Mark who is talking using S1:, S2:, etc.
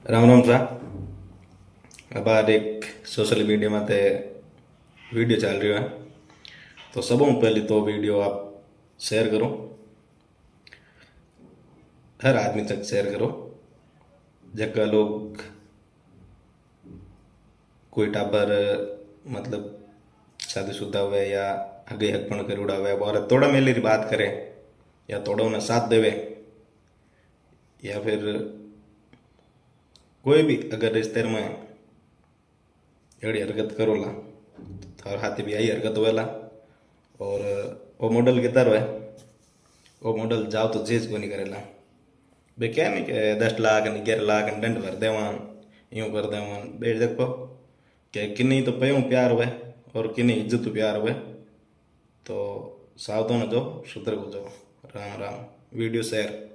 S1: राम राम सा। अब आज एक सोशल मीडिया में ते वीडियो चल रही है, तो सबों पहले तो वीडियो आप शेयर करो, हर आदमी तक शेयर करो। जगह लोग कोई टाबर मतलब शादीशुदा हुए या आगे हकपण करूड़ा हुए और थोड़ा मेली री बात करे या थोड़ा उन्हें साथ देवे, या फिर कोई भी अगर रिश्ते में एड़ी हरकत करोला तो थार हाथी भी आई हरकत होवेला। और वो मॉडल किधर है, वो मॉडल जाओ तो चीज को नहीं करेला। बे क्या नहीं कि 10 लाख ने 11 लाख ने दंड भर देवान, यूं कर देवान। बे देखो कि किन्नी तो पे प्यार हुए और किन्नी इज्जत प्यार हुए। तो सावधान हो जाओ, सतर्क हो जाओ। राम राम। Video share.